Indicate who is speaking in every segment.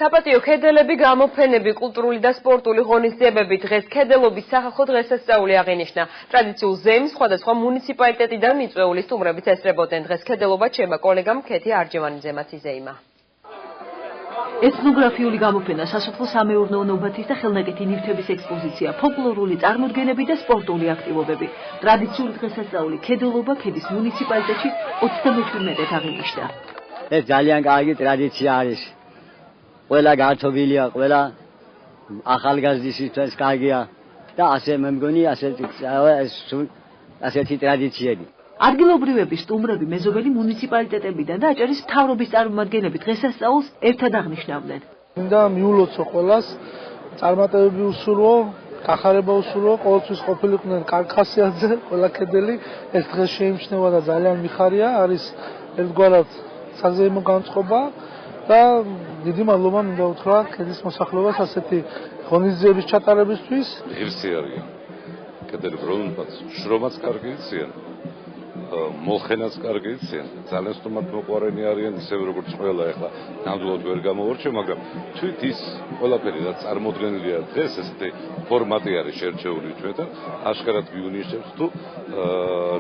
Speaker 1: საპატიო ქედელები, გამოფენები, კულტურული და სპორტული ღონისძიებები დღეს ქედელობის სახალხო დღესასწაული აღინიშნა. ტრადიციულ ზეიმს სხვადასხვა მუნიციპალიტეტიდან მიწვეული სტუმრებით ესწრებოდნენ. დღეს ქედელობა ჩემმა კოლეგამ ქეთი არჯევანიძემაც იზეიმა.
Speaker 2: ეთნოგრაფიული გამოფენა, სასოფლო-სამეურნეო ნობათის და ხელნაკეთი ნივთების ექსპოზიცია, ფოლკლორული წარმოდგენები და სპორტული აქტივობები. ტრადიციული დღესასწაული ქედელობა ქედის მუნიციპალიტეტში 37-ად აღინიშნა.
Speaker 3: ეს ძალიან კარგი ტრადიცია არის. ყველა გართობილია, ყველა ახალგაზრდისათვის კარგია და ასე მე მგონი ასეთი ტრადიციები.
Speaker 2: ადგილობრივები, სტუმრები, მეზობელი მუნიციპალიტეტებიდან და აჭარის მთავრობის წარმომადგენლები დღესასწაულს ერთად აღნიშნავდნენ.
Speaker 4: მინდა მიულოცო ყველას, წარმატებები უსურვო, გახარება უსურვო, ყოველთვის ყოფილიყვნენ კარგ ხასიათზე, ყველა ქედელი ეს დღეს შეიმჩნევა და ძალიან მიხარია, არის ერთგვარად საზეიმო განწყობა და დიდი მადლობა მინდა უთხრა ქედის მოსახლეობას ასეთი ღონისძიების ჩატარებისთვის.
Speaker 5: ღირსი არიან ქედელი ბრუნვაც, შრომაც კარგი იციან, molხენაც კარგი იციან, ძალიან სტუმრად მოყვარენი არიან, ისევე როგორც ყველა ახლა ნამდვილად ვერ გამოვარჩე, მაგრამ თვით ის ყველაფერი რაც წარმოდგენილია დღეს ესეთი ფორმატი არის შერჩეული ჩვენთან, აშკარად მიუნიშნებს თუ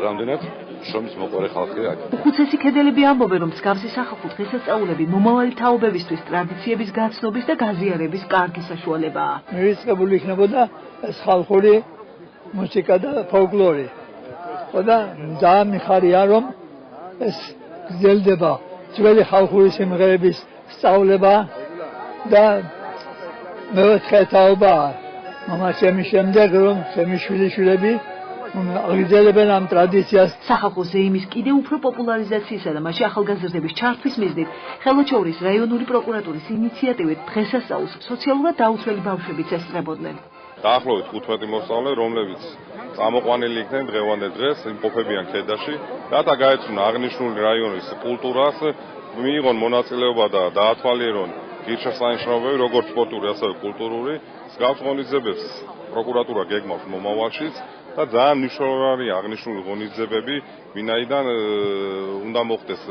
Speaker 5: რამდენად შრომის მოყვარე ხალხი აქ.
Speaker 2: უხუცესი ქედელები ამბობენ, რომ მსგავსი სახალხო დღესასწაულები მომავალი თაობებისთვის ტრადიციების გაცნობის და გაზიარების კარგი საშუალებაა.
Speaker 6: მივიწყებული იქნებოდა ეს ხალხური მუსიკა და ფოლკლორი. და ძალიან მიხარია, რომ ეს გრძელდება ძველი ხალხური სიმღერების სწავლება და მეოთხე თაობაა. მამაცემის შემდეგ, რომ ჩემი შვილიშვილები აგრძელებენ ამ ტრადიციას.
Speaker 2: სახალხო ზეიმის კიდევ უფრო პოპულარიზაციისა და მასში ახალგაზრდების ჩართვის მიზნით ხელოჩოვრის რაიონული პროკურატურის ინიციატივით დღესასწაულს სოციალურად დაუცველი ბავშვებიც ესწრებოდნენ.
Speaker 7: დაახლოებით 15 მოსწავლე, რომლებიც წამოყვანილი იქნენ დღევანდელ დღეს, იმყოფებიან ქედაში, რათა გაეცნონ აღნიშნული რაიონის კულტურას, მიიღონ მონაწილეობა და დაათვალიერონ ღირსშესანიშნაობები, როგორც სპორტული, ასევე კულტურული. მსგავს ღონისძიებებს პროკურატურა გეგმავს მომავალშიც და ძალიან მნიშვნელოვანია აღნიშნული ღონისძიებები, ვინაიდან უნდა მოხდეს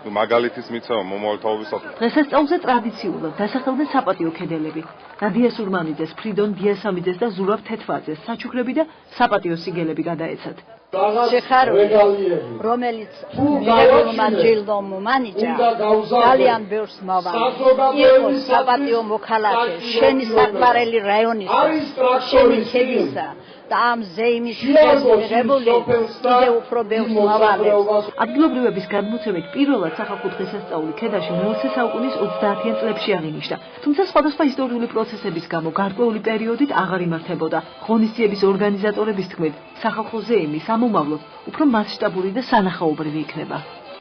Speaker 7: მაგალითის მიცემა მომავალ თაობისათვის.
Speaker 2: დღესასწაულზე ტრადიციულად დასახელდნენ საპატიო ქედელები. ნადია სურმანიძეს, ფრიდონ დიასამიძეს და ზურაბ თეთვაძეს საჩუქრები და საპატიო სიგელები გადაეცათ.
Speaker 8: შეხარული, რომელიც მიღებულმა ჯილდომ მანიჭა, ძალიან ბევრს მოვა. იყო საპატიო მოქალაქე, შენი საყვარელი რაიონის, შენი ქედისა. და ამ ზეიმის მიღებული კიდევ უფრო ბევრს მოვალებს.
Speaker 2: ადგილობრივების გადმოცემით პირველად სახალხო დღესასწაული ქედაში მე-20 საუკუნის 30-იან წლებში აღინიშნა. თუმცა სხვადასხვა ისტორიული პროცესების გამო გარკვეული პერიოდით აღარ იმართებოდა. ღონისძიების ორგანიზატორების თქმით, სახალხო ზეიმი სამომავლოდ უფრო მასშტაბური და სანახაობრივი იქნება.